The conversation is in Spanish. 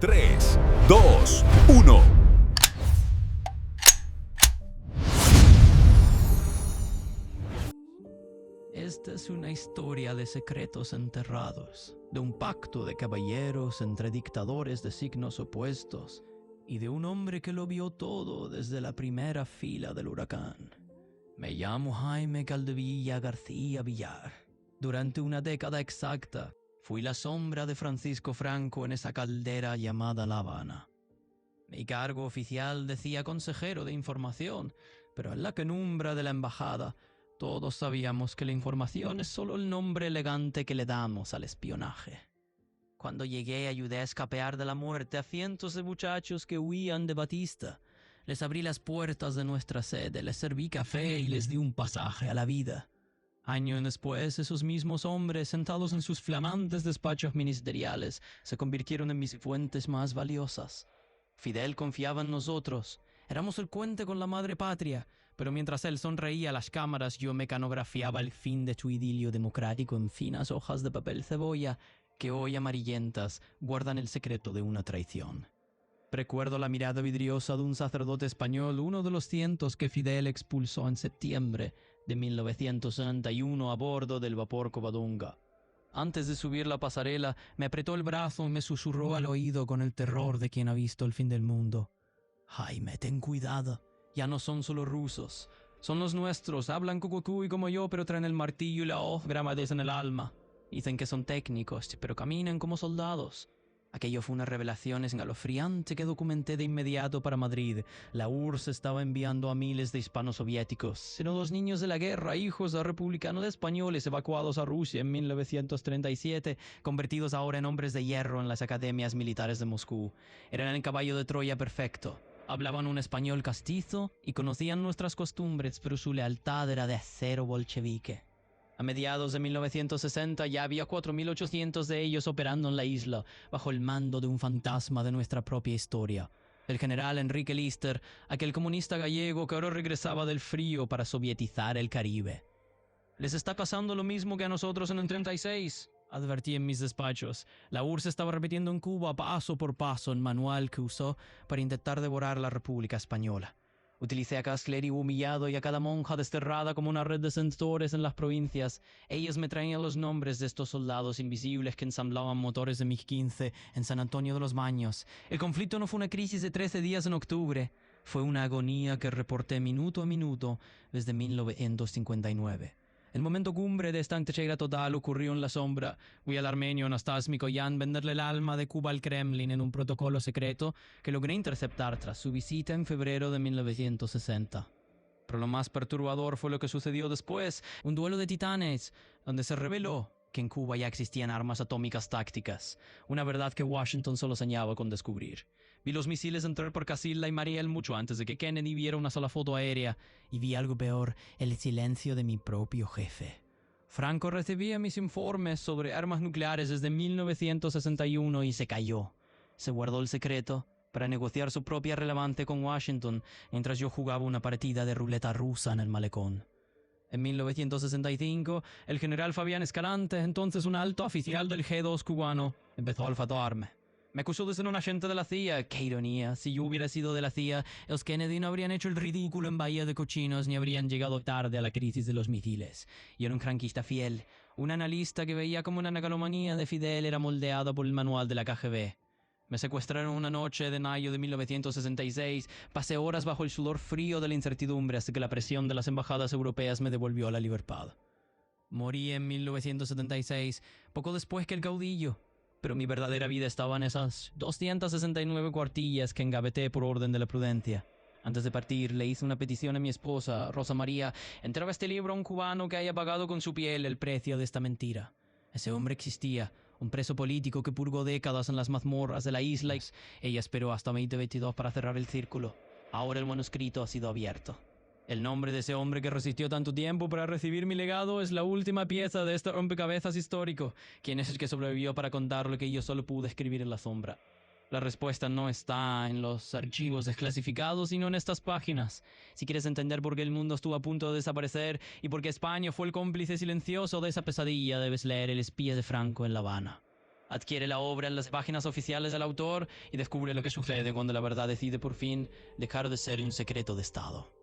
3, 2, 1. Esta es una historia de secretos enterrados, de un pacto de caballeros entre dictadores de signos opuestos y de un hombre que lo vio todo desde la primera fila del huracán. Me llamo Jaime Caldevilla García Villar. Durante una década exacta, fui la sombra de Francisco Franco en esa caldera llamada La Habana. Mi cargo oficial decía consejero de información, pero en la penumbra de la embajada todos sabíamos que la información es solo el nombre elegante que le damos al espionaje. Cuando llegué, ayudé a escapear de la muerte a cientos de muchachos que huían de Batista. Les abrí las puertas de nuestra sede, les serví café y les di un pasaje a la vida. Años después, esos mismos hombres, sentados en sus flamantes despachos ministeriales, se convirtieron en mis fuentes más valiosas. Fidel confiaba en nosotros. Éramos el puente con la madre patria, pero mientras él sonreía a las cámaras, yo mecanografiaba el fin de su idilio democrático en finas hojas de papel cebolla que hoy amarillentas guardan el secreto de una traición. Recuerdo la mirada vidriosa de un sacerdote español, uno de los cientos que Fidel expulsó en septiembre de 1961 a bordo del vapor Covadonga. Antes de subir la pasarela, me apretó el brazo y me susurró al oído con el terror de quien ha visto el fin del mundo. Jaime, ten cuidado. Ya no son solo rusos. Son los nuestros. Hablan cucucuy como yo, pero traen el martillo y la hoz gramadas en el alma. Dicen que son técnicos, pero caminan como soldados. Aquello fue una revelación escalofriante que documenté de inmediato para Madrid. La URSS estaba enviando a miles de hispanos soviéticos, sino los niños de la guerra, hijos de republicanos españoles evacuados a Rusia en 1937, convertidos ahora en hombres de hierro en las academias militares de Moscú. Eran el caballo de Troya perfecto. Hablaban un español castizo y conocían nuestras costumbres, pero su lealtad era de acero bolchevique. A mediados de 1960 ya había 4.800 de ellos operando en la isla, bajo el mando de un fantasma de nuestra propia historia. El general Enrique Lister, aquel comunista gallego que ahora regresaba del frío para sovietizar el Caribe. «Les está pasando lo mismo que a nosotros en el 36», advertí en mis despachos. La URSS estaba repitiendo en Cuba paso por paso el manual que usó para intentar devorar la República Española. Utilicé a cada clérigo humillado y a cada monja desterrada como una red de censores en las provincias. Ellos me traían los nombres de estos soldados invisibles que ensamblaban motores de MiG-15 en San Antonio de los Baños. El conflicto no fue una crisis de 13 días en octubre. Fue una agonía que reporté minuto a minuto desde 1959. El momento cumbre de esta entrega total ocurrió en la sombra. Vi al armenio Anastas Mikoyan venderle el alma de Cuba al Kremlin en un protocolo secreto que logré interceptar tras su visita en febrero de 1960. Pero lo más perturbador fue lo que sucedió después, un duelo de titanes, donde se reveló que en Cuba ya existían armas atómicas tácticas, una verdad que Washington solo soñaba con descubrir. Vi los misiles entrar por Casilla y Mariel mucho antes de que Kennedy viera una sola foto aérea, y vi algo peor, el silencio de mi propio jefe. Franco recibía mis informes sobre armas nucleares desde 1961 y se cayó. Se guardó el secreto para negociar su propia relevante con Washington mientras yo jugaba una partida de ruleta rusa en el malecón. En 1965, el general Fabián Escalante, entonces un alto oficial del G2 cubano, empezó a olfatearme. Me acusó de ser un agente de la CIA. ¡Qué ironía! Si yo hubiera sido de la CIA, los Kennedy no habrían hecho el ridículo en Bahía de Cochinos ni habrían llegado tarde a la crisis de los misiles. Yo era un franquista fiel, un analista que veía como una megalomanía de Fidel era moldeada por el manual de la KGB. Me secuestraron una noche de mayo de 1966. Pasé horas bajo el sudor frío de la incertidumbre hasta que la presión de las embajadas europeas me devolvió a la libertad. Morí en 1976, poco después que el caudillo. Pero mi verdadera vida estaba en esas 269 cuartillas que engaveté por orden de la prudencia. Antes de partir, le hice una petición a mi esposa, Rosa María. Entrega este libro a un cubano que haya pagado con su piel el precio de esta mentira. Ese hombre existía, un preso político que purgó décadas en las mazmorras de la isla. Ella esperó hasta 2022 para cerrar el círculo. Ahora el manuscrito ha sido abierto. El nombre de ese hombre que resistió tanto tiempo para recibir mi legado es la última pieza de este rompecabezas histórico. ¿Quién es el que sobrevivió para contar lo que yo solo pude escribir en la sombra? La respuesta no está en los archivos desclasificados, sino en estas páginas. Si quieres entender por qué el mundo estuvo a punto de desaparecer y por qué España fue el cómplice silencioso de esa pesadilla, debes leer El espía de Franco en La Habana. Adquiere la obra en las páginas oficiales del autor y descubre lo que sucede cuando la verdad decide por fin dejar de ser un secreto de Estado.